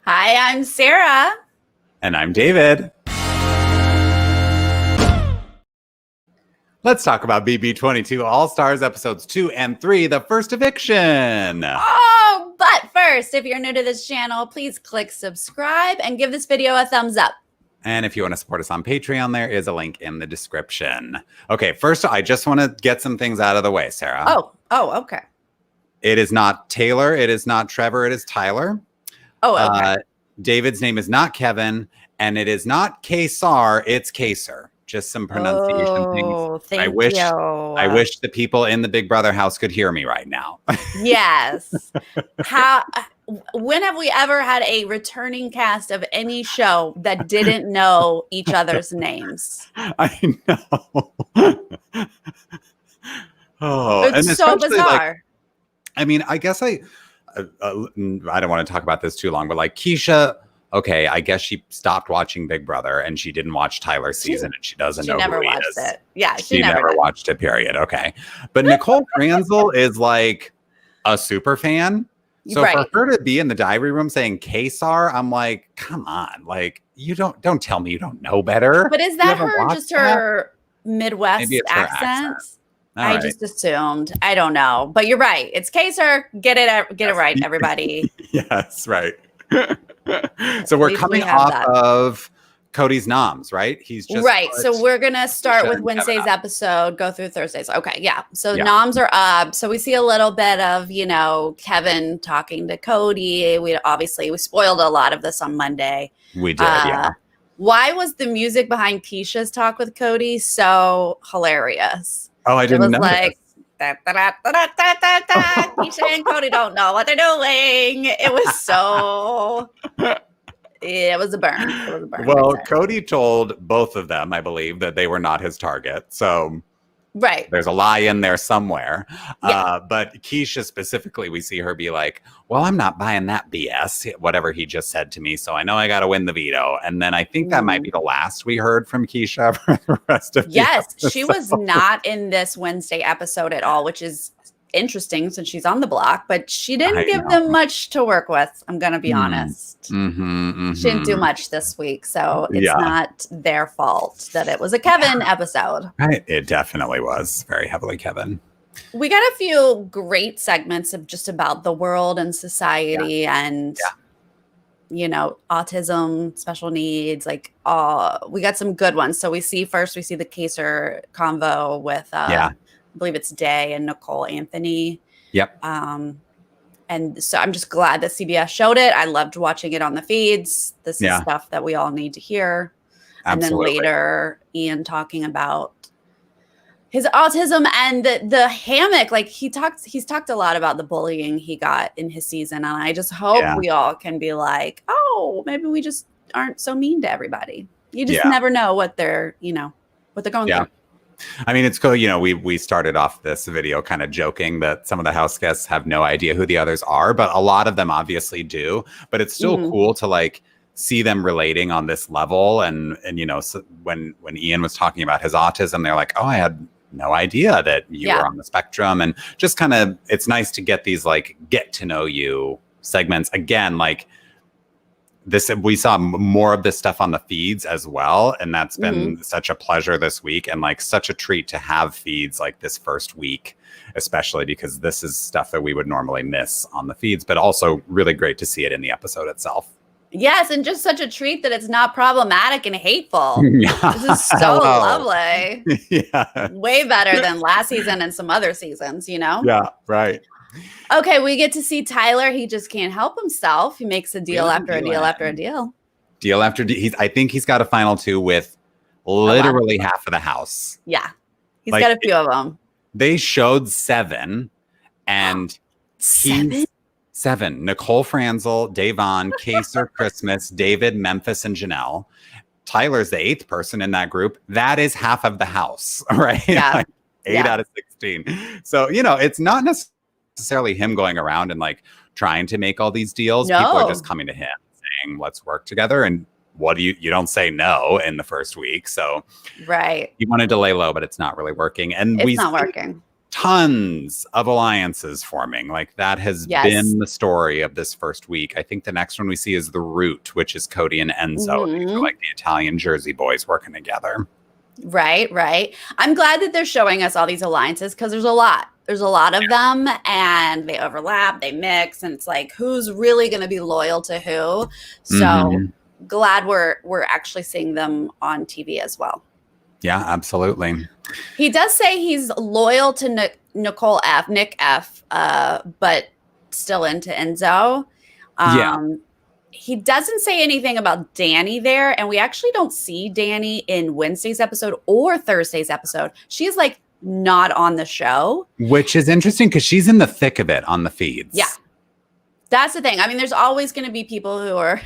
Hi, I'm Sarah. And I'm David. Let's talk about BB22 All-Stars episodes 2 and 3, the first eviction. Oh, but first, if you're new to this channel, please click subscribe and give this video a thumbs up. And if you want to support us on Patreon, there is a link in the description. Okay, first, I just want to get some things out of the way, Sarah. Oh, okay. It is not Taylor. It is not Trevor. It is Tyler. Oh, okay. David's name is not Kevin. And it is not Kesar. It's Kaser. Just some pronunciation things. Thank I wish the people in the Big Brother house could hear me right now. Yes. When have we ever had a returning cast of any show that didn't know each other's names? I know. It's so bizarre. I guess I don't want to talk about this too long, but like Keisha, okay, I guess she stopped watching Big Brother and she didn't watch Tyler's season and she doesn't know who he is. She never watched it. Yeah, she never watched it, period. Okay. But Nicole Franzel is like a super fan. So for her to be in the diary room saying Kesar, I'm like, come on. Like, you don't tell me you don't know better. But is that her Midwest accent? I just assumed. I don't know. But you're right. It's Kesar. Get it right, everybody. Yes, right. So we're coming off of Cody's noms, right? He's just right. So we're gonna start with Wednesday's episode, go through Thursday's. Okay, yeah. So noms are up. So we see a little bit of Kevin talking to Cody. We spoiled a lot of this on Monday. We did. Yeah. Why was the music behind Keisha's talk with Cody so hilarious? Oh, I didn't know. Like, Keisha and Cody don't know what they're doing. It was a burn. Well, Cody told both of them, I believe, that they were not his target. So there's a lie in there somewhere. Yeah. But Keisha specifically, we see her be like, well, I'm not buying that BS, whatever he just said to me. So I know I got to win the veto. And then I think that might be the last we heard from Keisha for the rest of the episode. She was not in this Wednesday episode at all, which is interesting since she's on the block, but she didn't give them much to work with. I'm going to be honest. She didn't do much this week. So it's not their fault that it was a Kevin episode. Right. It definitely was very heavily Kevin. We got a few great segments of just about the world and society and, autism, special needs, we got some good ones. So we see the Kaser convo with, I believe it's Day and Nicole Anthony. Yep. And so I'm just glad that CBS showed it. I loved watching it on the feeds. This is stuff that we all need to hear. Absolutely. And then later, Ian talking about his autism and the hammock. Like he's talked a lot about the bullying he got in his season. And I just hope we all can be like, oh, maybe we just aren't so mean to everybody. You just never know what they're going through. I mean, it's cool. We started off this video kind of joking that some of the house guests have no idea who the others are, but a lot of them obviously do. But it's still cool to see them relating on this level. And so when Ian was talking about his autism, they're like, oh, I had no idea that you were on the spectrum. And just kind of, it's nice to get these get to know you segments again. We saw more of this stuff on the feeds as well. And that's been such a pleasure this week and such a treat to have feeds this first week, especially because this is stuff that we would normally miss on the feeds, but also really great to see it in the episode itself. Yes. And just such a treat that it's not problematic and hateful. This is so lovely. Way better than last season and some other seasons, Yeah, right. Okay, we get to see Tyler. He just can't help himself. He makes a deal after a deal after a deal. Deal after deal. I think he's got a final two with literally half of the house. Yeah, he's got a few of them. They showed 7, and seven. Nicole Franzel, Davon, Kaser, Christmas, David, Memphis, and Janelle. Tyler's the 8th person in that group. That is half of the house, right? Yeah. 8 out of 16. So, it's not necessarily him going around and trying to make all these deals. No. People are just coming to him saying, let's work together. And what do you don't say no in the first week. So you want to lay low, but it's not really working. And it's not working. tons of alliances forming. Like that has been the story of this first week. I think the next one we see is The Root, which is Cody and Enzo. These are like the Italian Jersey boys working together. Right. I'm glad that they're showing us all these alliances because there's a lot. There's a lot of them and they overlap, they mix, and it's like who's really going to be loyal to who. So glad we're actually seeing them on TV as well. Yeah, absolutely. He does say he's loyal to Nick F, but still into Enzo. He doesn't say anything about Danny there, and we actually don't see Danny in Wednesday's episode or Thursday's episode. She's like not on the show. Which is interesting because she's in the thick of it on the feeds. Yeah. That's the thing. I mean, there's always going to be people who are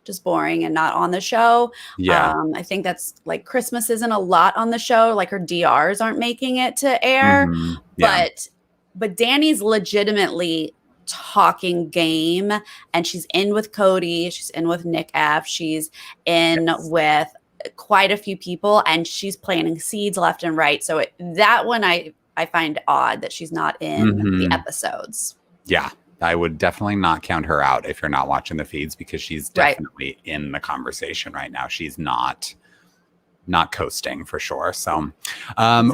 just boring and not on the show. Yeah. I think that's like Christmas isn't a lot on the show. Like her DRs aren't making it to air. Yeah. But Danny's legitimately talking game, and she's in with Cody. She's in with Nick F. She's in with quite a few people, and she's planting seeds left and right. So that one I find odd that she's not in the episodes. Yeah. I would definitely not count her out if you're not watching the feeds because she's definitely in the conversation right now. She's not coasting for sure. So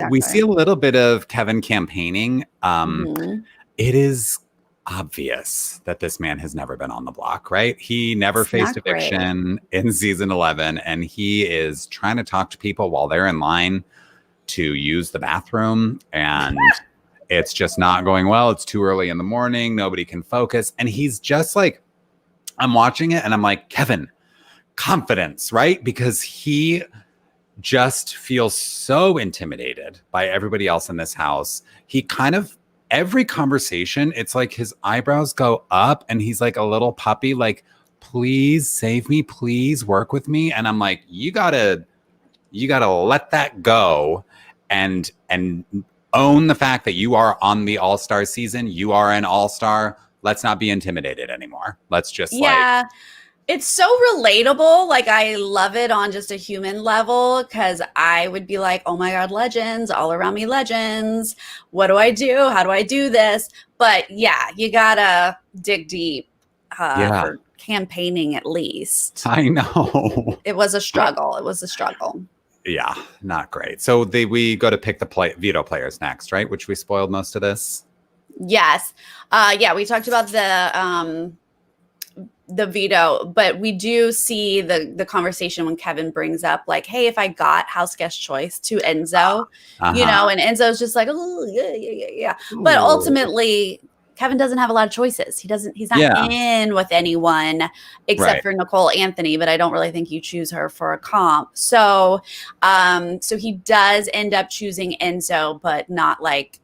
we see a little bit of Kevin campaigning. It is obvious that this man has never been on the block, right? He never faced eviction in season 11, and he is trying to talk to people while they're in line to use the bathroom, and it's just not going well. It's too early in the morning. Nobody can focus. And he's just like, I'm watching it and I'm like, Kevin, confidence, right? Because he just feels so intimidated by everybody else in this house. He kind of, every conversation, it's like his eyebrows go up and he's like a little puppy, like, please save me, please work with me. And I'm like, you gotta let that go and own the fact that you are on the All-Star season. You are an All-Star. Let's not be intimidated anymore. Let's just it's so relatable. Like I love it on just a human level because I would be like, oh my God, legends, all around me legends. What do I do? How do I do this? But yeah, you gotta dig deep for campaigning at least. I know. It was a struggle. Yeah, not great. So we go to pick the veto players next, right? Which we spoiled most of this. Yes. We talked about the veto, but we do see the conversation when Kevin brings up like, hey, if I got house guest choice to Enzo, you know, and Enzo's just like, oh, yeah. But ultimately, Kevin doesn't have a lot of choices. He's not in with anyone except for Nicole Anthony, but I don't really think you choose her for a comp. So he does end up choosing Enzo, but not like,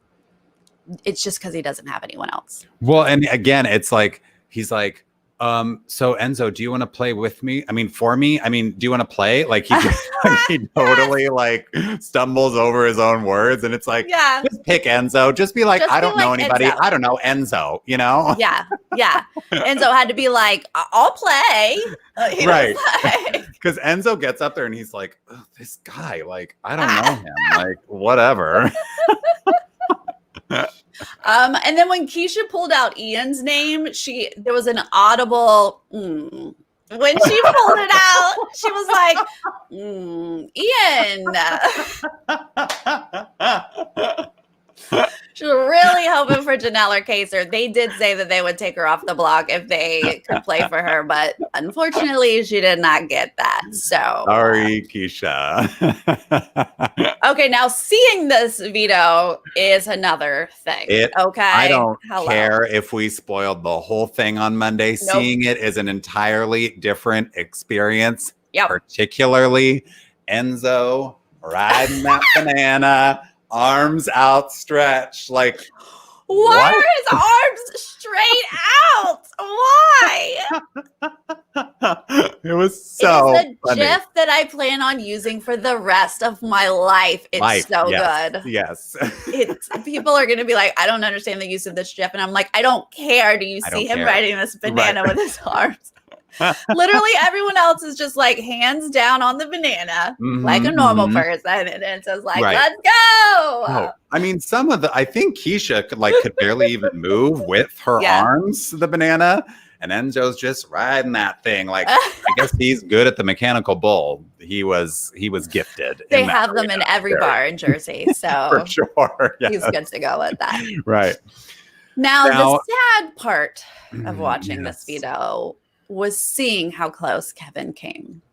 it's just because he doesn't have anyone else. Well, and again, it's like, he's like, so Enzo, do you want to play with me? I mean, for me? I mean, do you want to play? Like he totally like stumbles over his own words, and it's like, just pick Enzo. Just be like, I don't know anybody. Enzo. I don't know Enzo, you know? Yeah. Enzo had to be like, I'll play. Right. Because Enzo gets up there and he's like, oh, this guy, like, I don't know him. Like, whatever. And then when Keisha pulled out Ian's name, there was an audible when she pulled it out, she was like, Ian. She was really hoping for Janelle or Kaser. They did say that they would take her off the block if they could play for her, but unfortunately, she did not get that. So sorry, Keisha. Okay, now seeing this veto is another thing. I don't care if we spoiled the whole thing on Monday. Nope. Seeing it is an entirely different experience. Yep. Particularly Enzo riding that banana. Arms outstretched, like why are his arms straight out? Why? It was so it's a funny. GIF that I plan on using for the rest of my life. It's so good. Yes. People are going to be like, I don't understand the use of this GIF. And I'm like, I don't care. Do you see him riding this banana with his arms? Literally everyone else is just like hands down on the banana, like a normal person. And Enzo's like, let's go. Oh, I mean, I think Keisha could barely even move with her arms, the banana. And Enzo's just riding that thing. Like, I guess he's good at the mechanical bull. He was gifted. They have them in every bar in Jersey. So for sure. Yes. He's good to go with that. Right. Now the sad part of watching this veto was seeing how close Kevin came.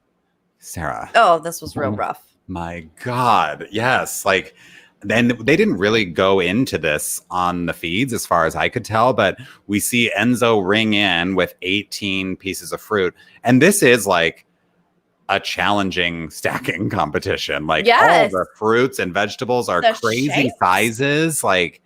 Sarah. Oh, this was real rough. My God. Yes. Like, then they didn't really go into this on the feeds as far as I could tell, but we see Enzo ring in with 18 pieces of fruit. And this is like a challenging stacking competition. Like all the fruits and vegetables are crazy sizes. Like,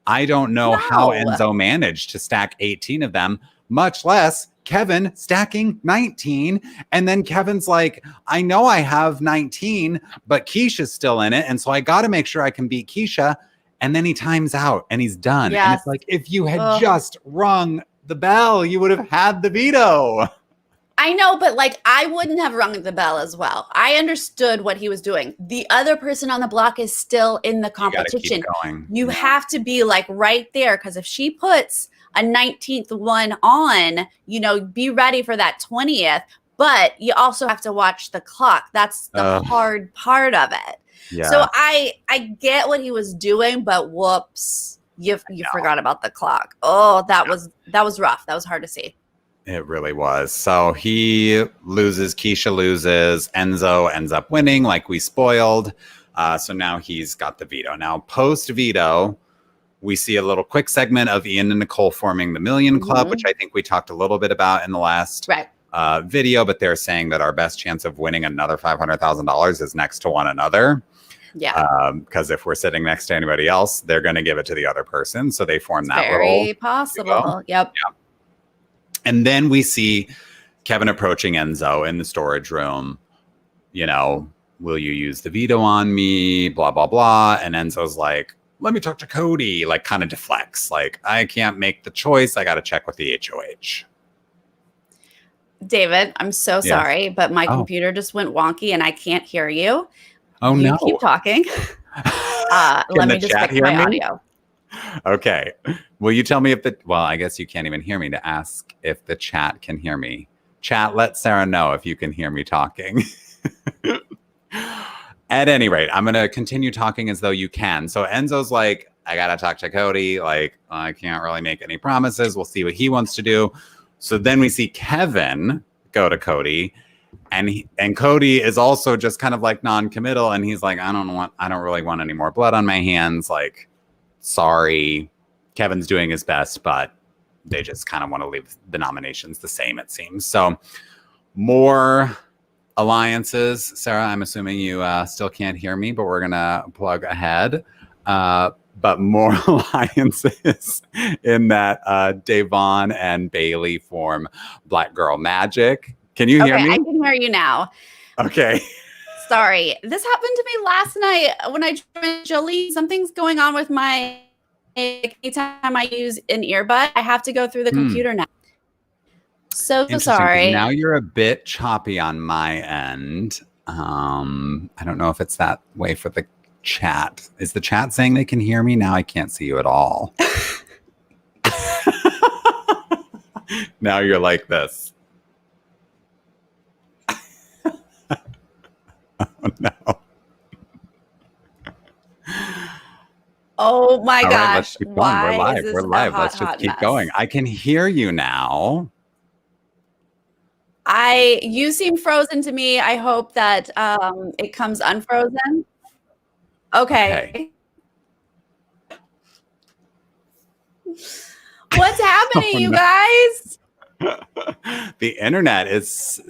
I don't know how Enzo managed to stack 18 of them, much less Kevin stacking 19. And then Kevin's like, I know I have 19, but Keisha's still in it. And so I got to make sure I can beat Keisha. And then he times out and he's done. Yes. And it's like, if you had just rung the bell, you would have had the veto. I know, but like, I wouldn't have rung the bell as well. I understood what he was doing. The other person on the block is still in the competition. You have to be like right there. Because if she puts a 19th one on, be ready for that 20th, but you also have to watch the clock. That's the hard part of it. Yeah. So I get what he was doing, but whoops, you forgot about the clock. Oh, that was rough. That was hard to see. It really was. So he loses, Keisha loses, Enzo ends up winning like we spoiled. So now he's got the veto. Now post veto, we see a little quick segment of Ian and Nicole forming the Million Club, which I think we talked a little bit about in the last video, but they're saying that our best chance of winning another $500,000 is next to one another. Yeah. Because if we're sitting next to anybody else, they're going to give it to the other person. So they form that very possible. Duo. Yep. And then we see Kevin approaching Enzo in the storage room. Will you use the veto on me? Blah, blah, blah. And Enzo's like, let me talk to Cody, like kind of deflects. Like, I can't make the choice. I got to check with the HOH. David, I'm so sorry, but my computer just went wonky and I can't hear you. Oh, no. Keep talking. Let me just fix my audio. Okay. Will you tell me well, I guess you can't even hear me to ask if the chat can hear me. Chat, let Sarah know if you can hear me talking. At any rate, I'm going to continue talking as though you can. So Enzo's like, I got to talk to Cody. Like, I can't really make any promises. We'll see what he wants to do. So then we see Kevin go to Cody. And Cody is also just kind of like non-committal. And he's like, I don't really want any more blood on my hands. Like, sorry. Kevin's doing his best, but they just kind of want to leave the nominations the same, it seems. So more alliances. Sarah, I'm assuming you still can't hear me, but we're going to plug ahead. But more alliances in that Devon and Bailey form Black Girl Magic. Can you hear me? I can hear you now. Okay. Sorry. This happened to me last night when I joined Jolie. Something's going on with my... Anytime I use an earbud, I have to go through the computer now. So sorry. Now you're a bit choppy on my end. I don't know if it's that way for the chat. Is the chat saying they can hear me? Now I can't see you at all. Now you're like this. Oh, no. Oh my gosh. Right, let's keep going. We're live. Let's just keep going. I can hear you now. You seem frozen to me. I hope that it comes unfrozen. Okay. What's happening, you guys? The internet it's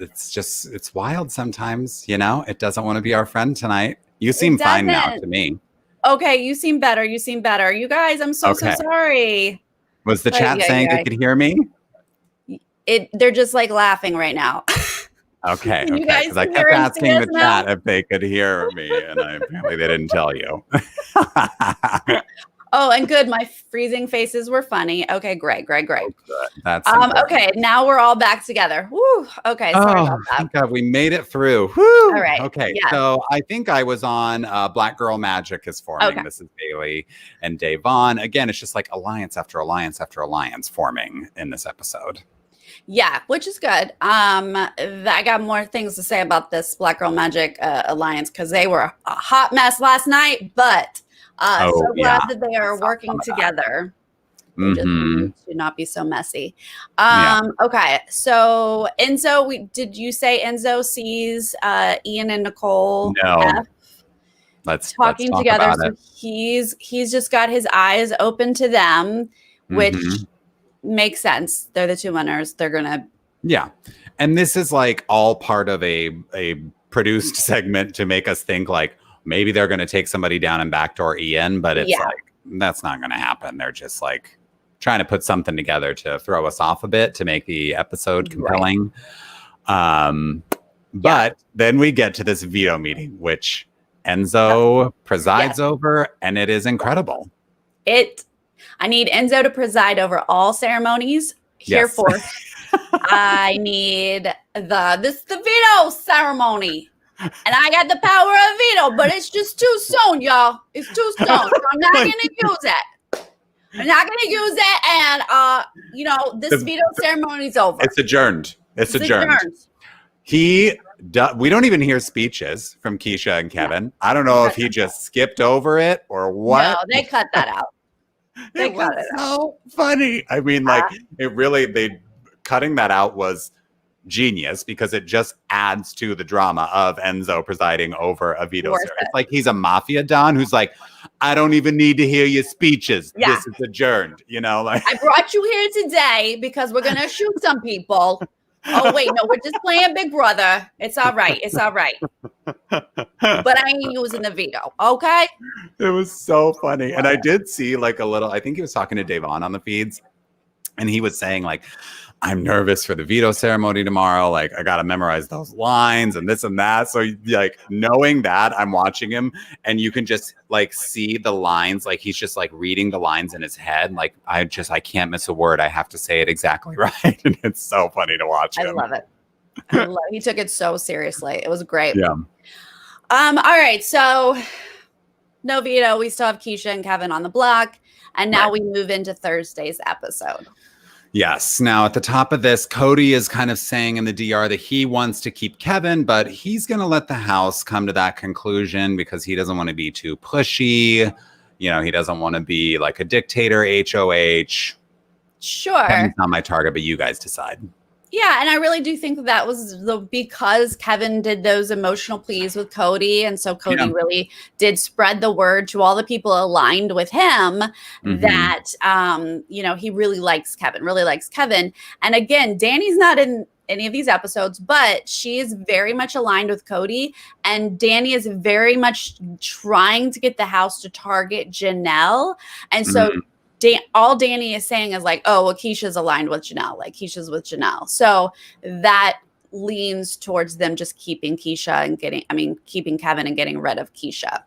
wild sometimes, It doesn't want to be our friend tonight. You seem fine now to me. Okay, you seem better. You guys, I'm so sorry. Was the chat saying they could hear me? They're just like laughing right now. Okay. Because I kept asking the chat if they could hear me, and apparently they didn't tell you. Oh, and good. My freezing faces were funny. Okay, great. Oh, good. That's okay. Now we're all back together. Woo. Okay, sorry about that. Thank God we made it through. Woo. All right. Okay, Yeah. so I think I was on Black Girl Magic is forming. Okay. Mrs. Bailey and Davon. Again, it's just like alliance after alliance after alliance forming in this episode. Yeah, which is good. I got more things to say about this Black Girl Magic alliance because they were a hot mess last night, but so glad that they are working together. They just need to not be so messy. Okay, so Enzo, did you say Enzo sees Ian and Nicole? No. Let's talk together. About it. He's just got his eyes open to them, which makes sense. They're the two winners. They're gonna. Yeah, and this is like all part of a produced segment to make us think like maybe they're going to take somebody down and backdoor Ian, but it's like that's not going to happen. They're just like trying to put something together to throw us off a bit to make the episode compelling. But then we get to this veto meeting, which Enzo presides over, and it is incredible. I need Enzo to preside over all ceremonies. Herefore, I need the veto ceremony. And I got the power of veto, but it's just too soon, y'all. It's too soon. So I'm not going to use it. I'm not going to use it. And, this veto ceremony's over. It's adjourned. It's adjourned. We don't even hear speeches from Keisha and Kevin. I don't know if he just skipped over it or what. No, they cut that out. It was so funny. I mean, cutting that out was genius because it just adds to the drama of Enzo presiding over a veto. It's like he's a mafia don who's like, I don't even need to hear your speeches. Yeah. This is adjourned. I brought you here today because we're gonna shoot some people. Oh wait, no, we're just playing Big Brother. It's all right. It's all right. But I ain't using the veto. Okay. It was so funny. And I did see like a little, I think he was talking to Davon on the feeds and he was saying like, I'm nervous for the veto ceremony tomorrow. Like I got to memorize those lines and this and that. So like knowing that I'm watching him and you can just like see the lines, like he's just like reading the lines in his head. Like I can't miss a word. I have to say it exactly right. And it's so funny to watch him. I love it. He took it so seriously. It was great. Yeah. All right. So no veto. We still have Keisha and Kevin on the block. And now we move into Thursday's episode. Yes. Now, at the top of this, Cody is kind of saying in the DR that he wants to keep Kevin, but he's going to let the house come to that conclusion because he doesn't want to be too pushy. He doesn't want to be like a dictator, HOH. Sure. Kevin's not my target, but you guys decide. Yeah, and I really do think that was because Kevin did those emotional pleas with Cody, and so Cody really did spread the word to all the people aligned with him that he really likes Kevin. And again, Danny's not in any of these episodes, but she is very much aligned with Cody, and Danny is very much trying to get the house to target Janelle, and so. All Danny is saying is like, oh, well, Keisha's aligned with Janelle. Like Keisha's with Janelle. So that leans towards them just keeping keeping Kevin and getting rid of Keisha.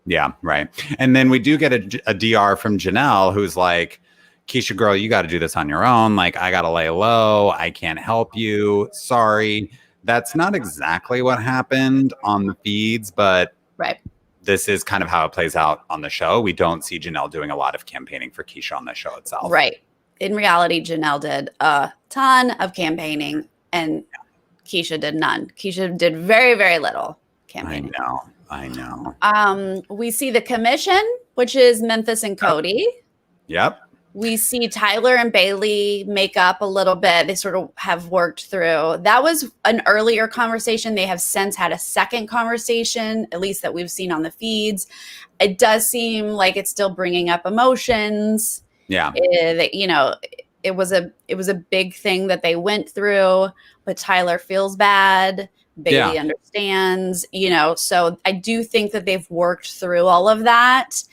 Yeah, right. And then we do get a DR from Janelle who's like, Keisha, girl, you got to do this on your own. Like, I got to lay low. I can't help you. Sorry. That's not exactly what happened on the feeds, but this is kind of how it plays out on the show. We don't see Janelle doing a lot of campaigning for Keisha on the show itself. Right. In reality, Janelle did a ton of campaigning and Keisha did none. Keisha did very, very little campaigning. I know. We see the commission, which is Memphis and Cody. Yep. We see Tyler and Bailey make up a little bit. They sort of have worked through. That was an earlier conversation. They have since had a second conversation, at least that we've seen on the feeds. It does seem like it's still bringing up emotions. Yeah. It was a big thing that they went through, but Tyler feels bad. Bailey understands, so I do think that they've worked through all of that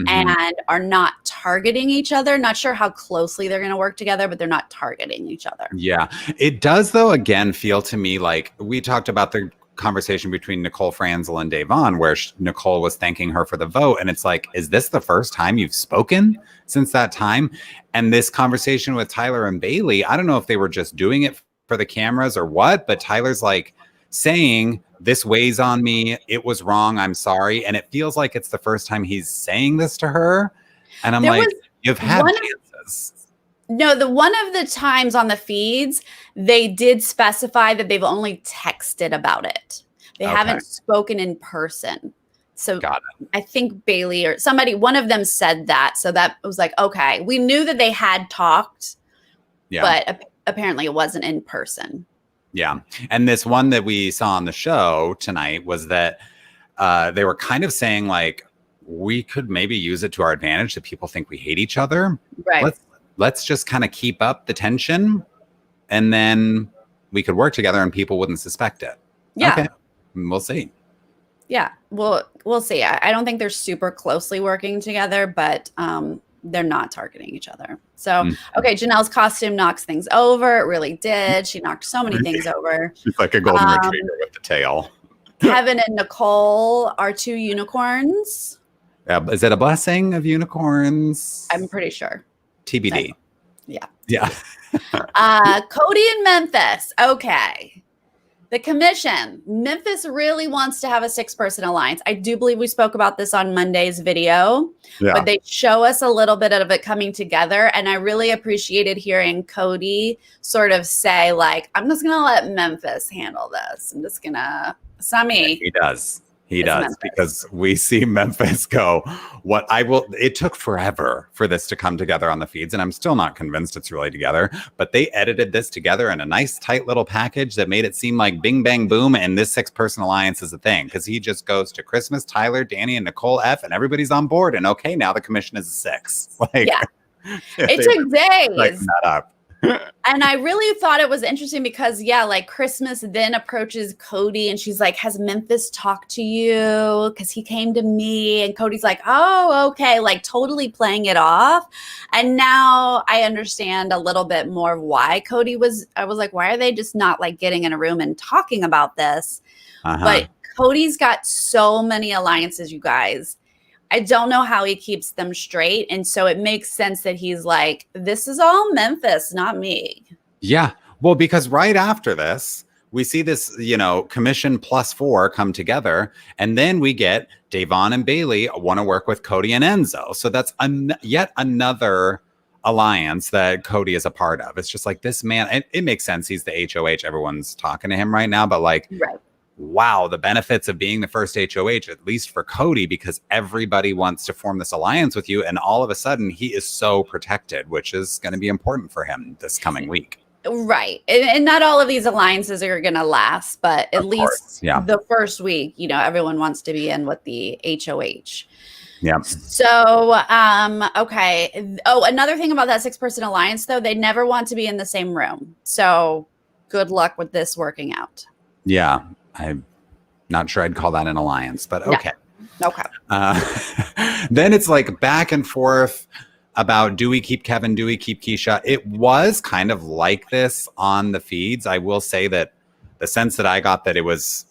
and are not targeting each other. Not sure how closely they're going to work together, but they're not targeting each other. Yeah, it does, though, again, feel to me like we talked about the conversation between Nicole Franzel and Davon where Nicole was thanking her for the vote. And it's like, is this the first time you've spoken since that time? And this conversation with Tyler and Bailey, I don't know if they were just doing it for the cameras or what, but Tyler's like saying, this weighs on me. It was wrong. I'm sorry. And it feels like it's the first time he's saying this to her. And I'm like, you've had chances. No, one of the times on the feeds, they did specify that they've only texted about it. They haven't spoken in person. So I think Bailey or somebody, one of them said that. So that was like, okay, we knew that they had talked, but apparently it wasn't in person. Yeah. And this one that we saw on the show tonight was that they were kind of saying like, we could maybe use it to our advantage that people think we hate each other. Right. Let's just kind of keep up the tension and then we could work together and people wouldn't suspect it. Yeah. Okay. We'll see. Yeah. We'll see. I don't think they're super closely working together, but they're not targeting each other. So, okay. Janelle's costume knocks things over. It really did. She knocked so many things over. She's like a golden retriever with the tail. Kevin and Nicole are 2 unicorns. Is it a blessing of unicorns? I'm pretty sure. TBD. Yeah. Cody and Memphis. Okay. The commission. Memphis really wants to have a 6-person alliance. I do believe we spoke about this on Monday's video, but they show us a little bit of it coming together. And I really appreciated hearing Cody sort of say, like, I'm just going to let Memphis handle this. I'm just going to, Sammy. He does. He does, Memphis. Because we see Memphis go, it took forever for this to come together on the feeds, and I'm still not convinced it's really together, but they edited this together in a nice, tight little package that made it seem like bing, bang, boom, and this 6-person alliance is a thing, because he just goes to Christmas, Tyler, Danny, and Nicole F, and everybody's on board, and okay, now the commission is a 6. Like, yeah. It took days. Like that up. And I really thought it was interesting because, like Christmas then approaches Cody and she's like, has Memphis talked to you? Because he came to me. And Cody's like, oh, okay. Like totally playing it off. And now I understand a little bit more why I was like, why are they just not like getting in a room and talking about this? But Cody's got so many alliances, you guys. I don't know how he keeps them straight. And so it makes sense that he's like, this is all Memphis, not me. Yeah. Well, because right after this, we see this, commission +4 come together. And then we get Davon and Bailey want to work with Cody and Enzo. So that's yet another alliance that Cody is a part of. It's just like this man. It makes sense. He's the HOH. Everyone's talking to him right now. But like, wow, the benefits of being the first HOH, at least for Cody, because everybody wants to form this alliance with you. And all of a sudden he is so protected, which is going to be important for him this coming week. Right. And not all of these alliances are going to last, but at least the first week, everyone wants to be in with the HOH. Yeah. So, okay. Oh, another thing about that 6-person alliance, though, they never want to be in the same room. So good luck with this working out. Yeah. I'm not sure I'd call that an alliance, but okay. No. Okay. Then it's like back and forth about, do we keep Kevin? Do we keep Keisha? It was kind of like this on the feeds. I will say that the sense that I got that it was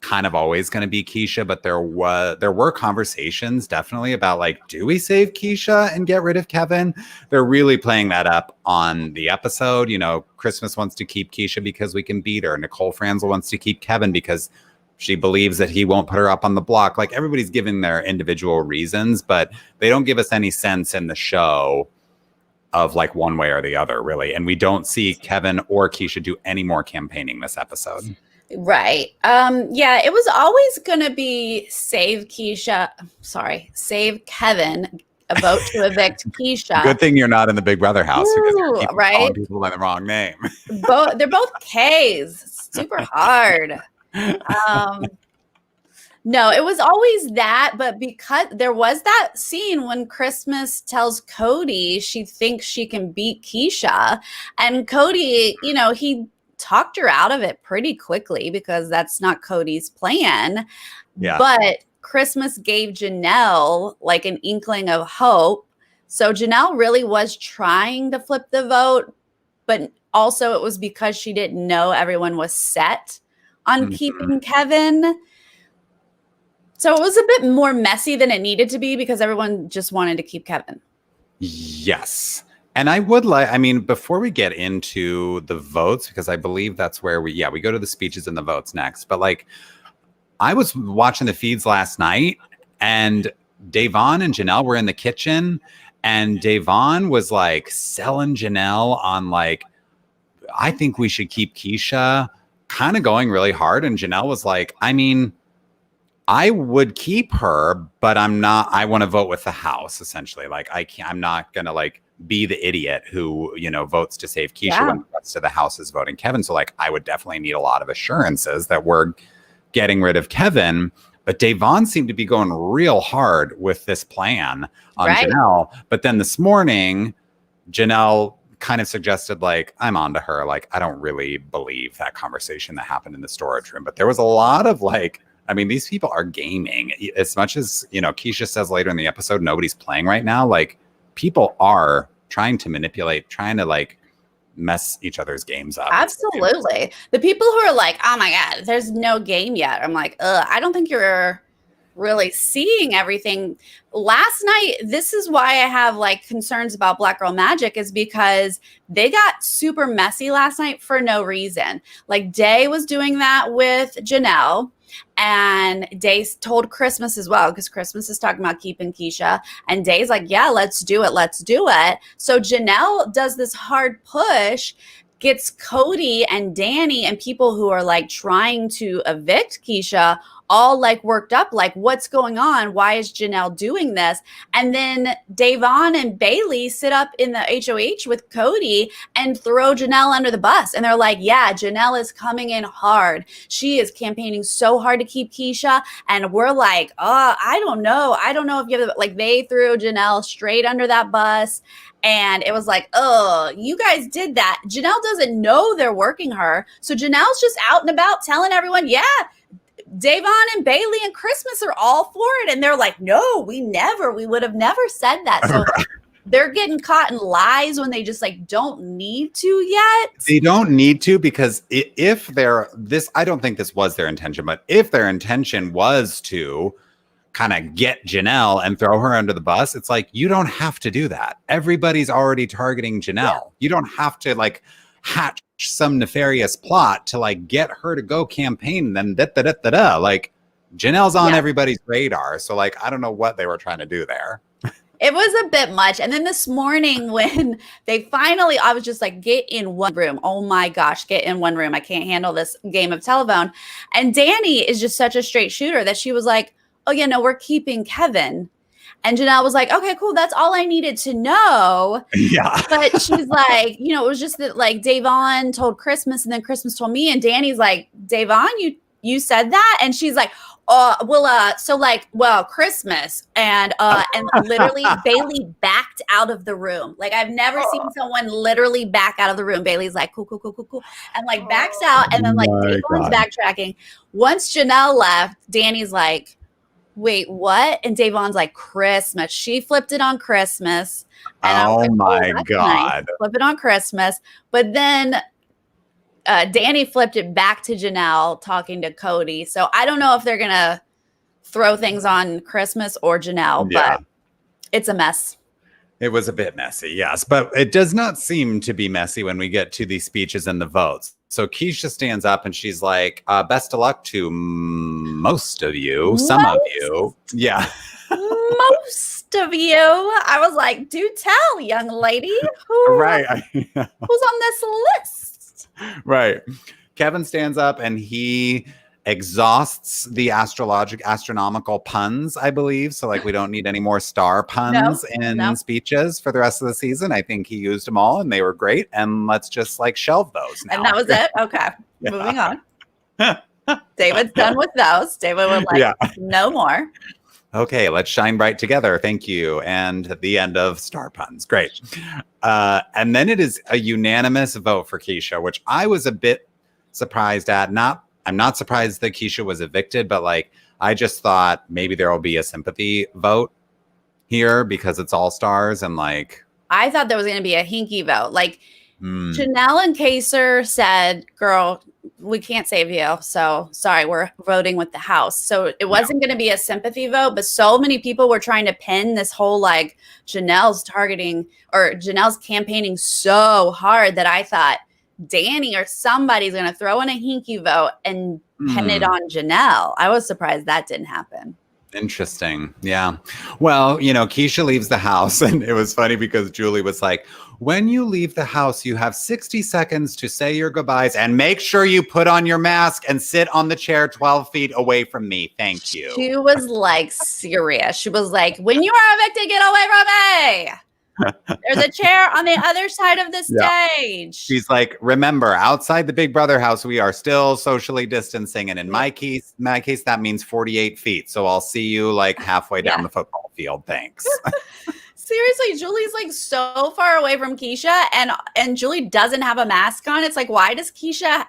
kind of always going to be Keisha, but there were conversations definitely about like, do we save Keisha and get rid of Kevin? They're really playing that up on the episode. Christmas wants to keep Keisha because we can beat her. Nicole Franzel wants to keep Kevin because she believes that he won't put her up on the block. Like everybody's giving their individual reasons, but they don't give us any sense in the show of like one way or the other, really. And we don't see Kevin or Keisha do any more campaigning this episode. Right. It was always going to be save Kevin, a vote to evict Keisha. Good thing you're not in the Big Brother house because you're right? People by the wrong name. They're both K's. Super hard. No, it was always that, but because there was that scene when Christmas tells Cody she thinks she can beat Keisha, and Cody, he talked her out of it pretty quickly because that's not Cody's plan. Yeah. But Christmas gave Janelle like an inkling of hope. So Janelle really was trying to flip the vote, but also it was because she didn't know everyone was set on keeping Kevin. So it was a bit more messy than it needed to be because everyone just wanted to keep Kevin. Yes. And I would like, I mean, before we get into the votes, because I believe that's where we go to the speeches and the votes next. But like, I was watching the feeds last night and Davon and Janelle were in the kitchen and Davon was like selling Janelle on like, I think we should keep Keisha, kind of going really hard. And Janelle was like, I mean, I would keep her, but I want to vote with the house, essentially. Like, I'm not going to like be the idiot who, votes to save Keisha when the rest of the house is voting Kevin. So like, I would definitely need a lot of assurances that we're getting rid of Kevin. But Davon seemed to be going real hard with this plan on Janelle. But then this morning, Janelle kind of suggested like, I'm onto her. Like, I don't really believe that conversation that happened in the storage room. But there was a lot of like, I mean, these people are gaming as much as, Keisha says later in the episode, nobody's playing right now. Like, people are trying to manipulate, trying to like mess each other's games up. Absolutely. The people who are like, oh my God, there's no game yet. I'm like, I don't think you're really seeing everything. Last night, this is why I have like concerns about Black Girl Magic, is because they got super messy last night for no reason. Like, Day was doing that with Janelle. And Day told Christmas as well, because Christmas is talking about keeping Keisha. And Day's like, yeah, let's do it. Let's do it. So Janelle does this hard push, gets Cody and Danny and people who are like trying to evict Keisha all like worked up, like, what's going on? Why is Janelle doing this? And then Davon and Bailey sit up in the HOH with Cody and throw Janelle under the bus. And they're like, yeah, Janelle is coming in hard. She is campaigning so hard to keep Keisha. And we're like, I don't know. I don't know if you have, like, they threw Janelle straight under that bus. And it was like, oh, you guys did that. Janelle doesn't know they're working her. So Janelle's just out and about telling everyone, yeah, Davon and Bailey and Christmas are all for it. And they're like, no, we would have never said that. So they're getting caught in lies when they just like don't need to yet. They don't need to, because if they're this, I don't think this was their intention, but if their intention was to kind of get Janelle and throw her under the bus, it's like, you don't have to do that. Everybody's already targeting Janelle. Yeah. You don't have to like hatch some nefarious plot to like get her to go campaign and then like Janelle's on everybody's radar. So like, I don't know what they were trying to do there. It was a bit much. And then this morning when they finally, I was just like, get in one room. Oh my gosh, get in one room. I can't handle this game of telephone. And Danny is just such a straight shooter that she was like, oh yeah, no, we're keeping Kevin. And Janelle was like, okay, cool. That's all I needed to know. Yeah. But she's like, it was just that like Davon told Christmas and then Christmas told me. And Danny's like, Davon, you said that? And she's like, Christmas. And literally Bailey backed out of the room. Like, I've never seen someone literally back out of the room. Bailey's like, cool. And like backs out. And then like Davon's backtracking. Once Janelle left, Danny's like, wait, what? And Davon's like, Christmas. She flipped it on Christmas. And oh my God. Nice. Flip it on Christmas. But then Danny flipped it back to Janelle talking to Cody. So I don't know if they're going to throw things on Christmas or Janelle, but it's a mess. It was a bit messy, yes. But it does not seem to be messy when we get to the speeches and the votes. So Keisha stands up and she's like, best of luck to most of you, some of you. Yeah. Most of you. I was like, do tell, young lady. Who's on this list? Right. Kevin stands up and he exhausts the astronomical puns, I believe. So like, we don't need any more star puns in speeches for the rest of the season. I think he used them all and they were great. And let's just like shelve those now. And that was it. Okay. Moving on. David's done with those. David would like no more. Okay, let's shine bright together. Thank you. And the end of star puns. Great. And then it is a unanimous vote for Keisha, which I was a bit surprised at. I'm not surprised that Keisha was evicted, but like, I just thought maybe there will be a sympathy vote here because it's all stars. And like, I thought there was going to be a hinky vote. Like Janelle and Kaser said, girl, we can't save you. So sorry, we're voting with the house. So it wasn't going to be a sympathy vote, but so many people were trying to pin this whole like Janelle's campaigning so hard that I thought Danny or somebody's going to throw in a hinky vote and pin it on Janelle. I was surprised that didn't happen. Interesting. Yeah. Well, Keisha leaves the house, and it was funny because Julie was like, when you leave the house, you have 60 seconds to say your goodbyes and make sure you put on your mask and sit on the chair 12 feet away from me. Thank you. She was like serious. She was like, when you are evicted, get away from me. There's a chair on the other side of the stage. She's like, remember, outside the Big Brother house, we are still socially distancing. And in my case, that means 48 feet. So I'll see you like halfway down the football field. Thanks. Seriously, Julie's like so far away from Keisha, and Julie doesn't have a mask on. It's like, why does Keisha,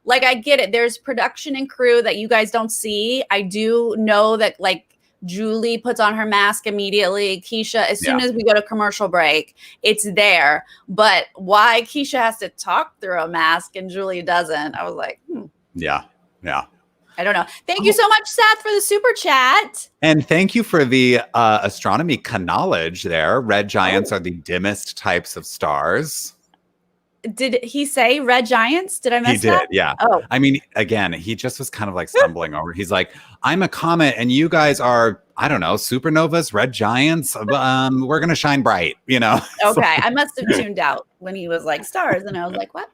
like, I get it. There's production and crew that you guys don't see. I do know that like Julie puts on her mask immediately. Keisha, as soon as we go to commercial break, it's there. But why Keisha has to talk through a mask and Julie doesn't? I was like, Yeah. I don't know. Thank you so much, Seth, for the super chat. And thank you for the astronomy knowledge there. Red giants are the dimmest types of stars. Did he say red giants? Did I miss that? He did, yeah. Oh. I mean, again, he just was kind of like stumbling over. He's like, I'm a comet and you guys are, I don't know, supernovas, red giants. We're going to shine bright, Okay, I must have tuned out when he was like stars. And I was like, what?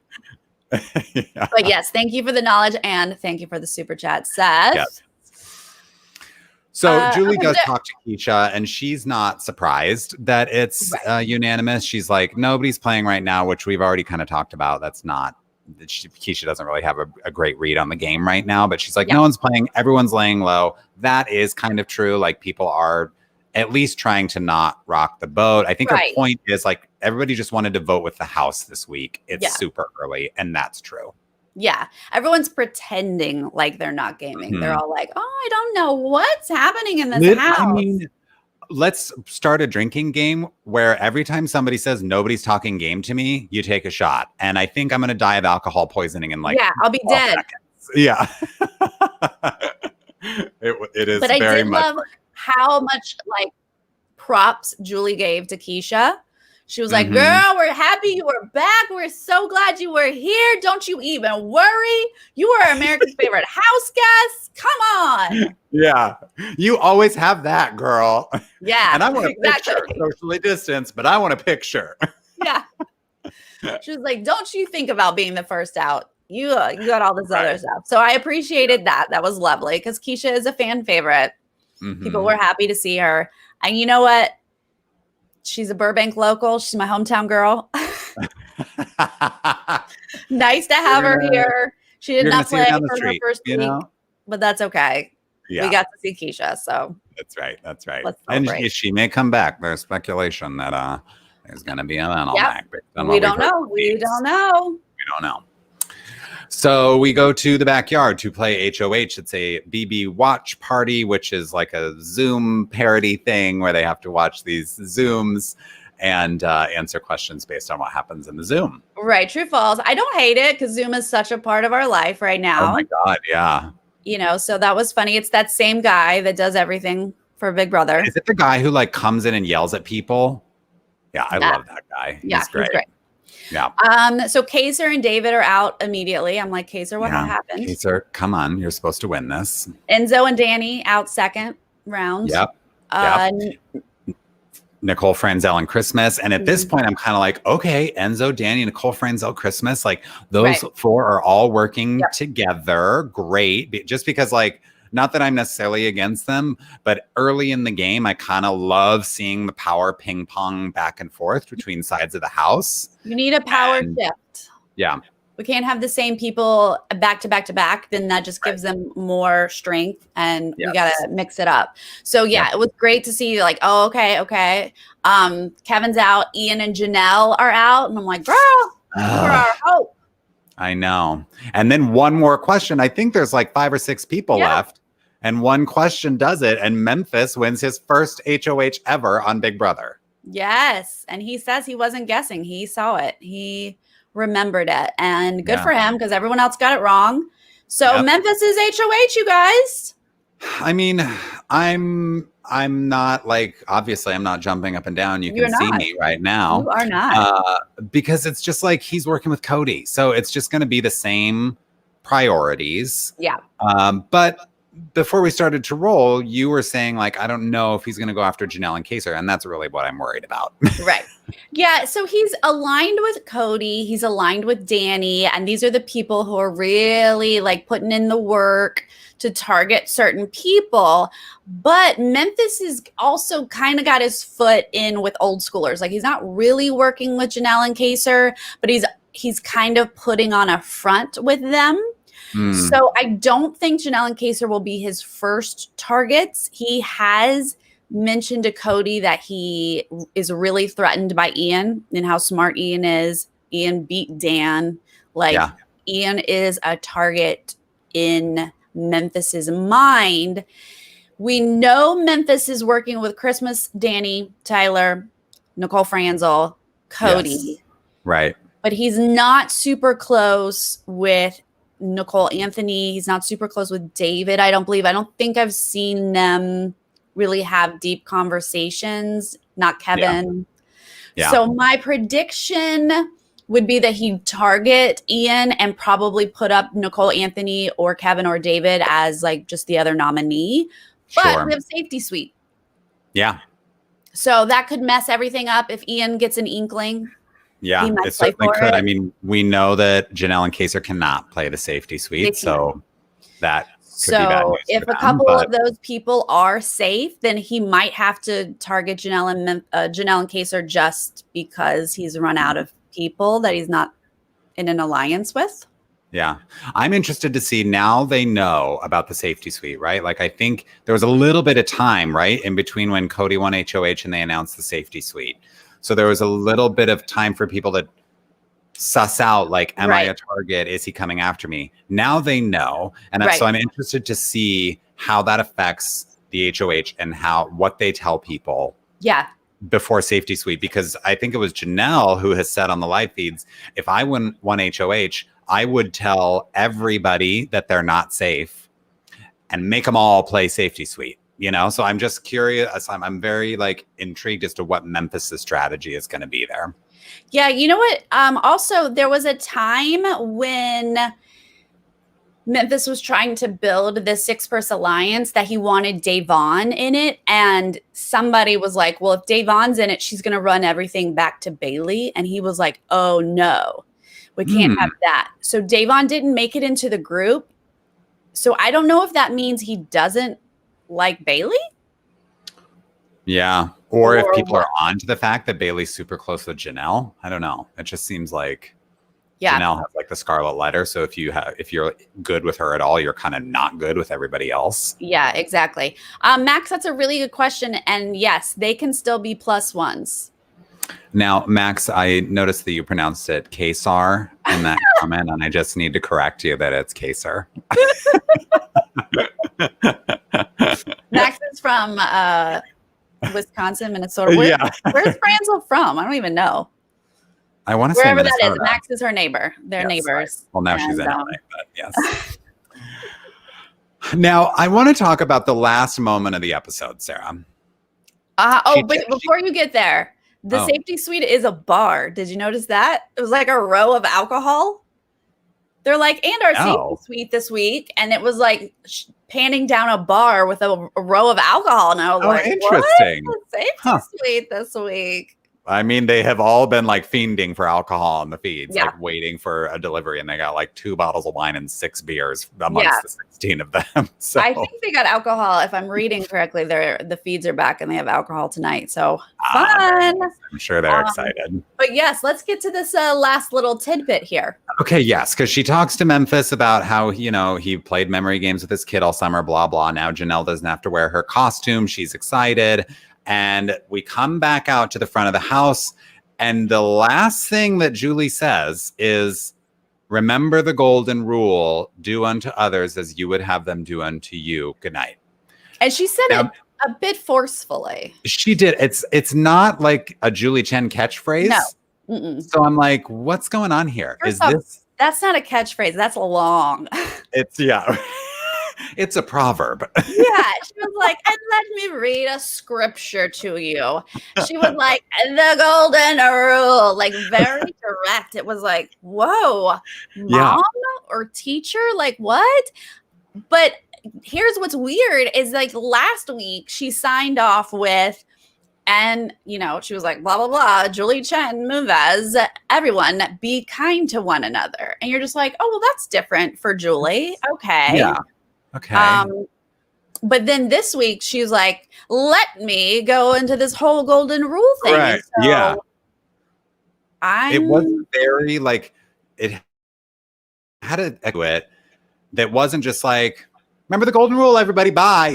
But yes, thank you for the knowledge and thank you for the super chat, Seth. Yes. So Julie does talk to Keisha, and she's not surprised that it's unanimous. She's like, nobody's playing right now, which we've already kind of talked about. That's not, Keisha doesn't really have a great read on the game right now, but she's like, no one's playing. Everyone's laying low. That is kind of true. Like people are at least trying to not rock the boat. I think her point is like, everybody just wanted to vote with the house this week. It's super early, and that's true. Yeah. Everyone's pretending like they're not gaming. They're all like, oh, I don't know what's happening in this house. I mean, let's start a drinking game where every time somebody says nobody's talking game to me, you take a shot. And I think I'm going to die of alcohol poisoning in like I'll be dead. Seconds. Yeah. it is. But I did love how much like props Julie gave to Keisha. She was like, girl, we're happy you were back. We're so glad you were here. Don't you even worry. You are America's favorite house guest. Come on. Yeah. You always have that, girl. Yeah. And I want a picture, socially distanced, but I want a picture. Yeah. She was like, don't you think about being the first out. You got all this other stuff. So I appreciated that. That was lovely because Keisha is a fan favorite. People were happy to see her. And you know what? She's a Burbank local. She's my hometown girl. Nice to have her here. She did not play for her first week, but that's okay. Yeah. We got to see Keisha, so. That's right. That's right. And she may come back. There's speculation that there's going to be an all back. We don't know. We don't know. So we go to the backyard to play HOH. It's a BB watch party, which is like a Zoom parody thing where they have to watch these Zooms and answer questions based on what happens in the Zoom. Right. True, false. I don't hate it because Zoom is such a part of our life right now. Oh my God. Yeah. So that was funny. It's that same guy that does everything for Big Brother. Is it the guy who like comes in and yells at people? Yeah. I love that guy. Yeah. He's great. Yeah. So Kaser and David are out immediately. I'm like, Kaser, what happened? Kaser, come on. You're supposed to win this. Enzo and Danny out second round. Yep. Nicole, Franzel, and Christmas. And at this point, I'm kind of like, okay, Enzo, Danny, Nicole, Franzel, Christmas. Like those four are all working together. Great. Just because like, not that I'm necessarily against them, but early in the game, I kind of love seeing the power ping pong back and forth between sides of the house. You need a power shift. Yeah. We can't have the same people back to back to back. Then that just gives them more strength and we got to mix it up. So it was great to see like, oh, okay. Kevin's out. Ian and Janelle are out. And I'm like, girl, for our hope. I know. And then one more question. I think there's like 5 or 6 people left. And one question does it. And Memphis wins his first HOH ever on Big Brother. Yes. And he says he wasn't guessing. He saw it. He remembered it, and good for him because everyone else got it wrong. So Memphis is HOH, you guys. I mean, I'm not like, obviously I'm not jumping up and down. You can see me right now. You are not. Because it's just like he's working with Cody. So it's just going to be the same priorities. Yeah. But before we started to roll, you were saying like, I don't know if he's going to go after Janelle and Kaysar. And that's really what I'm worried about. Right. Yeah. So he's aligned with Cody. He's aligned with Danny. And these are the people who are really like putting in the work to target certain people. But Memphis is also kind of got his foot in with old schoolers. Like he's not really working with Janelle and Kaysar, but he's kind of putting on a front with them. So I don't think Janelle and Kaysar will be his first targets. He has mentioned to Cody that he is really threatened by Ian and how smart Ian is. Ian beat Dan. Like Ian is a target in Memphis's mind. We know Memphis is working with Christmas, Danny, Tyler, Nicole Franzel, Cody. Yes. Right. But he's not super close with Nicole Anthony. He's not super close with David, I don't believe. I don't think I've seen them really have deep conversations. Not Kevin. Yeah. So my prediction would be that he'd target Ian and probably put up Nicole Anthony or Kevin or David as like just the other nominee. But we have safety suite. Yeah. So that could mess everything up if Ian gets an inkling. Yeah, it certainly could. I mean, we know that Janelle and Kaysar cannot play the safety suite, so that could be bad news if a couple of those people are safe, then he might have to target Janelle and Kaysar just because he's run out of people that he's not in an alliance with. Yeah, I'm interested to see now they know about the safety suite, right? Like I think there was a little bit of time, right, in between when Cody won HOH and they announced the safety suite. So there was a little bit of time for people to suss out, like, am I a target? Is he coming after me? Now they know. And so I'm interested to see how that affects the HOH and what they tell people before safety suite. Because I think it was Janelle who has said on the live feeds, if I won HOH, I would tell everybody that they're not safe and make them all play safety suite. You know, so I'm just curious. I'm very like intrigued as to what Memphis's strategy is going to be there. Yeah, you know what? Also, there was a time when Memphis was trying to build the 6-person alliance that he wanted Davon in it, and somebody was like, "Well, if Davon's in it, she's going to run everything back to Bailey," and he was like, "Oh no, we can't have that." So Davon didn't make it into the group. So I don't know if that means he doesn't like Bailey? Yeah. Or if people are on to the fact that Bailey's super close with Janelle. I don't know. It just seems like Janelle has like the scarlet letter. So if you're good with her at all, you're kind of not good with everybody else. Yeah, exactly. Max, that's a really good question. And yes, they can still be +1s. Now, Max, I noticed that you pronounced it Kaysar in that comment, and I just need to correct you that it's Kaysar. Max is from Wisconsin, Minnesota. Where's Franzel from? I don't even know. I want to say wherever that is. Max is her neighbor. They're neighbors. Well, now she's in LA, but yes. Now, I want to talk about the last moment of the episode, Sarah. But before you get there, the safety suite is a bar. Did you notice that? It was like a row of alcohol. They're like, and our safety suite this week. And it was like panning down a bar with a row of alcohol. And I was like, interesting. What? The safety suite this week. I mean, they have all been like fiending for alcohol on the feeds, like waiting for a delivery. And they got like 2 bottles of wine and 6 beers amongst the 16 of them. So I think they got alcohol. If I'm reading correctly, the feeds are back and they have alcohol tonight. So fun. I'm sure they're excited. But yes, let's get to this last little tidbit here. Okay, yes, because she talks to Memphis about how, he played memory games with his kid all summer, blah, blah. Now Janelle doesn't have to wear her costume. She's excited. And we come back out to the front of the house. And the last thing that Julie says is, remember the golden rule, do unto others as you would have them do unto you. Good night. And she said it a bit forcefully. She did. It's not like a Julie Chen catchphrase. No. So I'm like, what's going on here? First off, that's not a catchphrase. That's long. It's it's a proverb. Yeah, she was like, and let me read a scripture to you. She was like, the golden rule, like very direct. It was like, whoa, mom or teacher, like what? But here's what's weird is like last week she signed off with, and she was like, blah, blah, blah, Julie Chen, Moves, everyone be kind to one another. And you're just like, oh, well, that's different for Julie. Okay. Yeah. Okay. But then this week she's like, let me go into this whole golden rule thing. Right. So yeah. It was very like, it had an echo it that wasn't just like, remember the golden rule, everybody bye.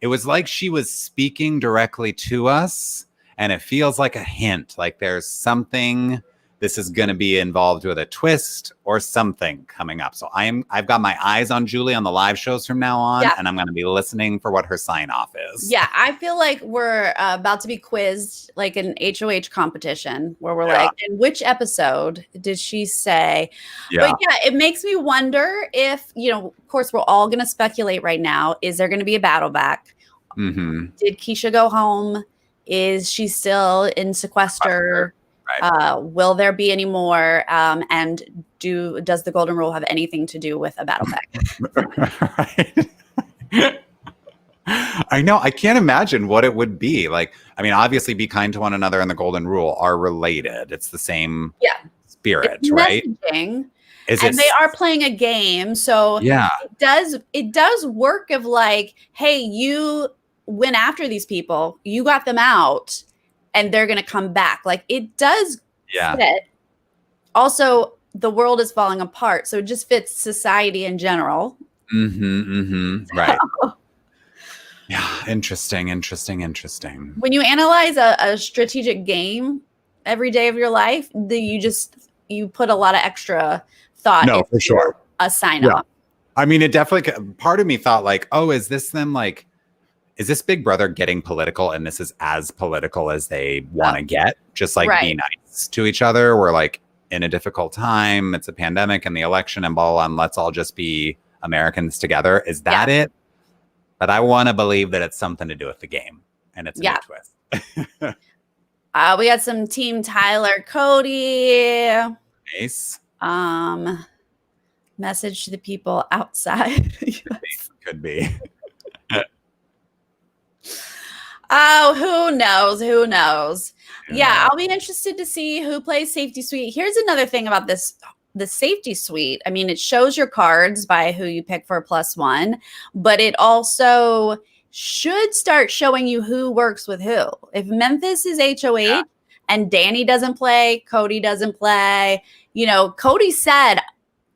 It was like she was speaking directly to us, and it feels like a hint, like there's something, this is going to be involved with a twist or something coming up. So I've got my eyes on Julie on the live shows from now on, and I'm going to be listening for what her sign off is. Yeah, I feel like we're about to be quizzed like an HOH competition where we're like, in which episode did she say? But it makes me wonder if, of course, we're all going to speculate right now. Is there going to be a battle back? Did Keisha go home? Is she still in sequester? Right. Will there be any more? And does the golden rule have anything to do with a battle pack? Right. I know. I can't imagine what it would be. Like, I mean, obviously be kind to one another and the golden rule are related. It's the same spirit, right? And they are playing a game. So it does work of like, hey, you went after these people, you got them out, and they're going to come back. Like it does fit. Also, the world is falling apart. So it just fits society in general. Right. Yeah. Interesting. When you analyze a strategic game every day of your life, you put a lot of extra thought into for sure. A sign off. I mean, it definitely, part of me thought like, oh, is this them like, is this Big Brother getting political and this is as political as they want to get? Just like be nice to each other. We're like in a difficult time. It's a pandemic and the election and blah, blah, and let's all just be Americans together. Is that it? But I want to believe that it's something to do with the game and it's a new twist. We had some Team Tyler, Cody. Nice. Message to the people outside. Could be. Oh, who knows? Yeah, I'll be interested to see who plays Safety Suite. Here's another thing about the Safety Suite. I mean, it shows your cards by who you pick for +1, but it also should start showing you who works with who. If Memphis is HOH and Danny doesn't play, Cody doesn't play, Cody said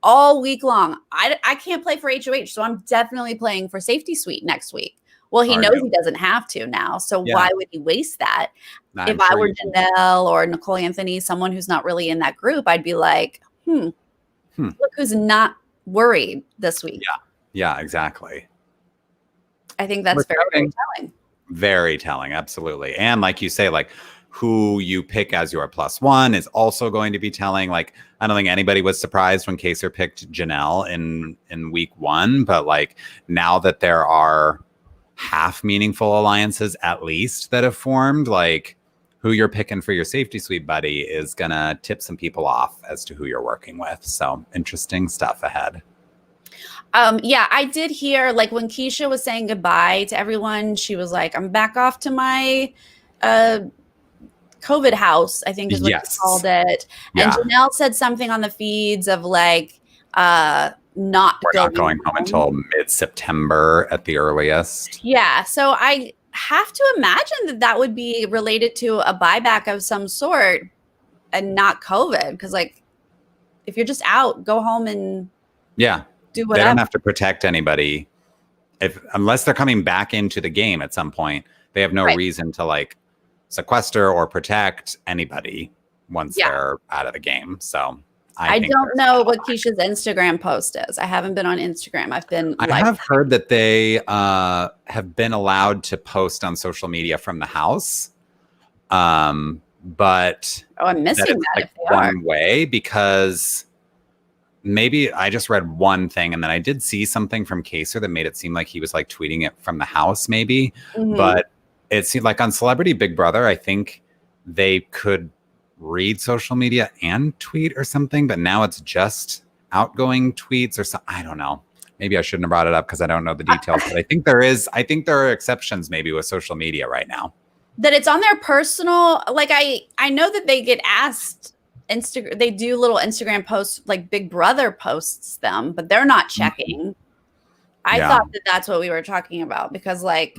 all week long, I can't play for HOH, so I'm definitely playing for Safety Suite next week. Well, he knows he doesn't have to now. So why would he waste that? If I were Janelle or Nicole Anthony, someone who's not really in that group, I'd be like, look who's not worried this week. Yeah, exactly. I think that's very, very telling. Very telling, absolutely. And like you say, like who you pick as your +1 is also going to be telling. Like, I don't think anybody was surprised when Kaser picked Janelle in week 1, but like now that there are half meaningful alliances at least that have formed, like who you're picking for your Safety Suite buddy is gonna tip some people off as to who you're working with. So interesting stuff ahead. I did hear like when Keisha was saying goodbye to everyone, she was like, I'm back off to my COVID house, I think is what she called it. And Janelle said something on the feeds of like we're not going home until mid-September at the earliest. Yeah, so I have to imagine that would be related to a buyback of some sort and not COVID. Because like, if you're just out, go home and do whatever. They don't have to protect anybody unless they're coming back into the game at some point. They have no reason to like sequester or protect anybody once they're out of the game. So I don't know what Keisha's Instagram post is. I haven't been on Instagram. I have heard that they have been allowed to post on social media from the house. but I'm missing that like if they are. one way, because maybe I just read one thing and then I did see something from Kaser that made it seem like he was like tweeting it from the house maybe. But it seemed like on Celebrity Big Brother, I think they could read social media and tweet or something, but now it's just outgoing tweets or something. I don't know. Maybe I shouldn't have brought it up because I don't know the details, but I think there are exceptions maybe with social media right now. That it's on their personal, like I know that they get asked they do little Instagram posts, like Big Brother posts them, but they're not checking. I thought that that's what we were talking about, because like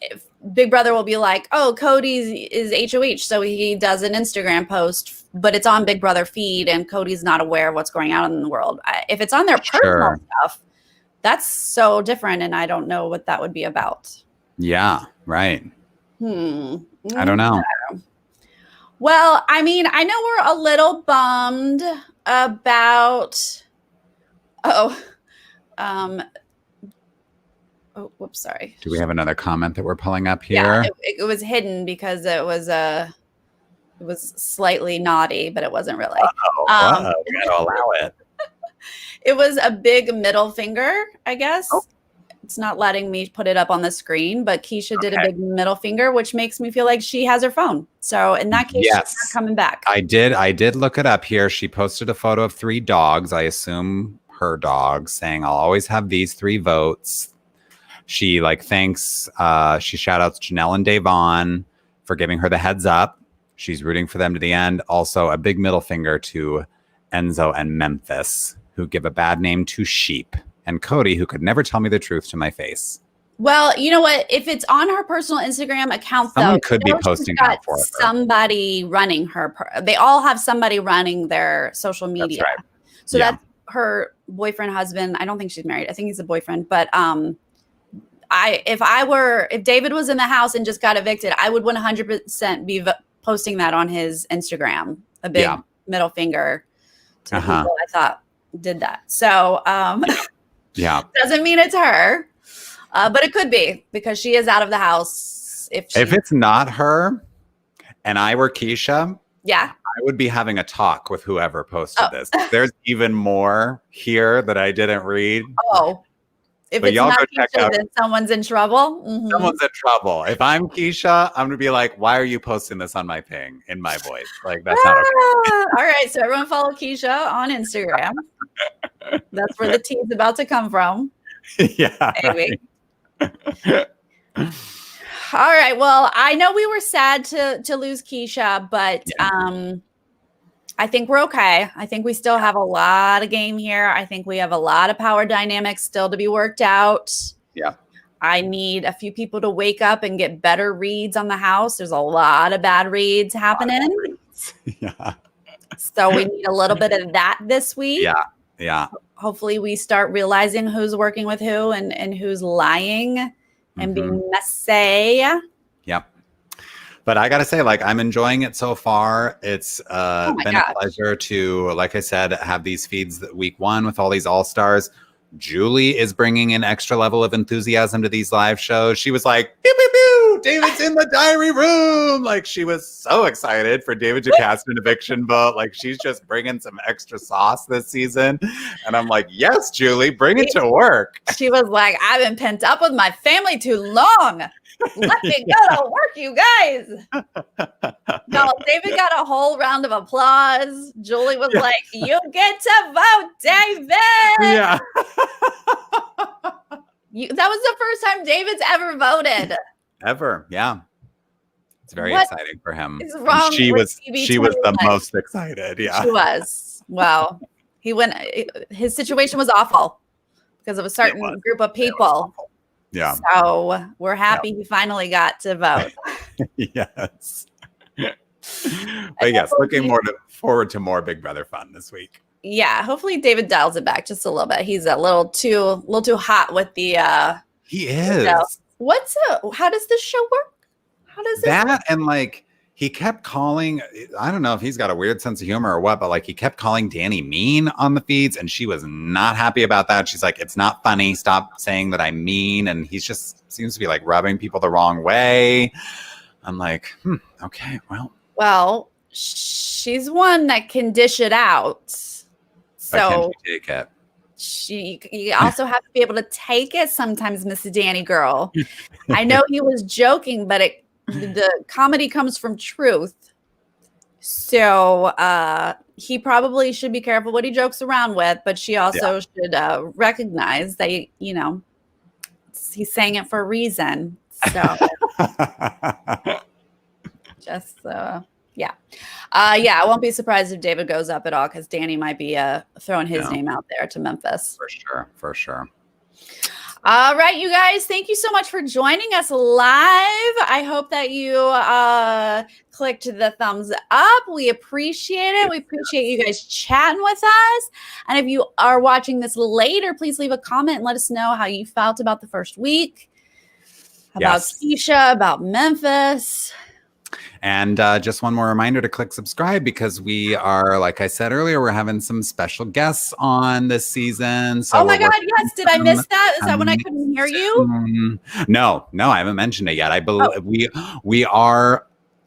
if Big Brother will be like, oh, Cody is HOH, so he does an Instagram post, but it's on Big Brother feed and Cody's not aware of what's going on in the world. If it's on their personal stuff, that's so different, and I don't know what that would be about. Yeah, right. I don't know. Well, I mean, I know we're a little bummed about. Whoops, sorry. Do we have another comment that we're pulling up here? Yeah, it was hidden because it was slightly naughty, but it wasn't really. We gotta allow it. It was a big middle finger, I guess. Oh. It's not letting me put it up on the screen, but Keisha did a big middle finger, which makes me feel like she has her phone. So in that case, she's not coming back. I did look it up here. She posted a photo of 3 dogs. I assume her dogs, saying, "I'll always have these 3 votes." She thanks. She shout outs Janelle and Davon for giving her the heads up. She's rooting for them to the end. Also, a big middle finger to Enzo and Memphis, who give a bad name to sheep, and Cody, who could never tell me the truth to my face. Well, you know what? If it's on her personal Instagram account, someone could be posting that for her. Somebody running her. They all have somebody running their social media. That's right. So that's her boyfriend, husband. I don't think she's married. I think he's a boyfriend. But if David was in the house and just got evicted, I would 100% be posting that on his Instagram. A big middle finger to people I thought did that. So doesn't mean it's her, but it could be, because she is out of the house. If it's not her and I were Keisha, I would be having a talk with whoever posted this. There's even more here that I didn't read. If it's not Keisha, then someone's in trouble. Someone's in trouble. If I'm Keisha, I'm going to be like, why are you posting this on my thing in my voice? Like, that's not okay. All right. So everyone follow Keisha on Instagram. That's where the tea is about to come from. Yeah. Maybe. All right. Well, I know we were sad to lose Keisha, but I think we're okay. I think we still have a lot of game here. I think we have a lot of power dynamics still to be worked out. Yeah. I need a few people to wake up and get better reads on the house. There's a lot of bad reads happening. Yeah. So we need a little bit of that this week. Yeah. Yeah. Hopefully we start realizing who's working with who and who's lying and being messy. Yep. But I got to say, I'm enjoying it so far. It's been a pleasure to, like I said, have these feeds week 1 with all these all-stars. Julie is bringing an extra level of enthusiasm to these live shows. She was like, pew, pew, pew, David's in the diary room. She was so excited for David to cast an eviction vote. She's just bringing some extra sauce this season. And I'm like, yes, Julie, bring it to work. She was like, I've been pent up with my family too long. Let me go to work, you guys. No, David got a whole round of applause. Julie was like, you get to vote, David. Yeah. That was the first time David's ever voted. Ever, yeah. It's very exciting for him. Is wrong she was BB22. The most excited, yeah. She was. Well, his situation was awful because of a certain group of people. Yeah. So we're happy he finally got to vote. Yes. But yes, looking forward to more Big Brother fun this week. Yeah, hopefully David dials it back just a little bit. He's a little too hot with the He is. How does this show work? How does that work? And he kept calling, I don't know if he's got a weird sense of humor or what, but he kept calling Danny mean on the feeds, and she was not happy about that. She's like, it's not funny. Stop saying that I'm mean. And he just seems to be rubbing people the wrong way. I'm like, okay, well. Well, she's one that can dish it out. So but can she take it? You also have to be able to take it sometimes, Miss Danny girl. I know he was joking, but the comedy comes from truth. So he probably should be careful what he jokes around with, but she also should recognize that, you know, he's saying it for a reason. So just yeah. I won't be surprised if David goes up at all, because Danny might be throwing his name out there to Memphis. For sure. All right, you guys, thank you so much for joining us live. I hope that you clicked the thumbs up. We appreciate it. We appreciate you guys chatting with us. And if you are watching this later, please leave a comment and let us know how you felt about the first week, about Keisha, about Memphis. And just one more reminder to click subscribe, because we are, like I said earlier, we're having some special guests on this season. So oh my God, yes. Did I miss that? Is that when I couldn't hear you? No, I haven't mentioned it yet. I believe we are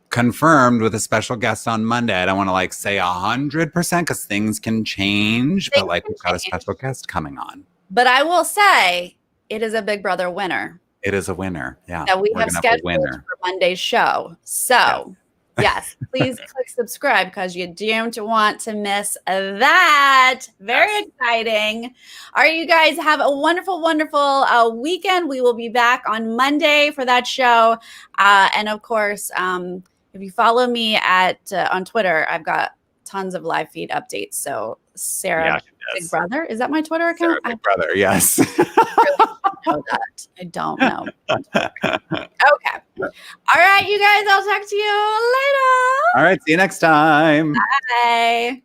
confirmed with a special guest on Monday. I don't want to say 100% because things can change, but we've got a special guest coming on. But I will say it is a Big Brother winner. It is a winner. Yeah. That we have scheduled for Monday's show. So, yes, please click subscribe, because you don't want to miss that. Very exciting. All right, you guys have a wonderful, wonderful weekend. We will be back on Monday for that show. And of course, if you follow me on Twitter, I've got tons of live feed updates. So Sarah Big Brother, is that my Twitter account? Sarah Big Brother, yes. I don't know. Okay. All right, you guys, I'll talk to you later. All right, see you next time. Bye.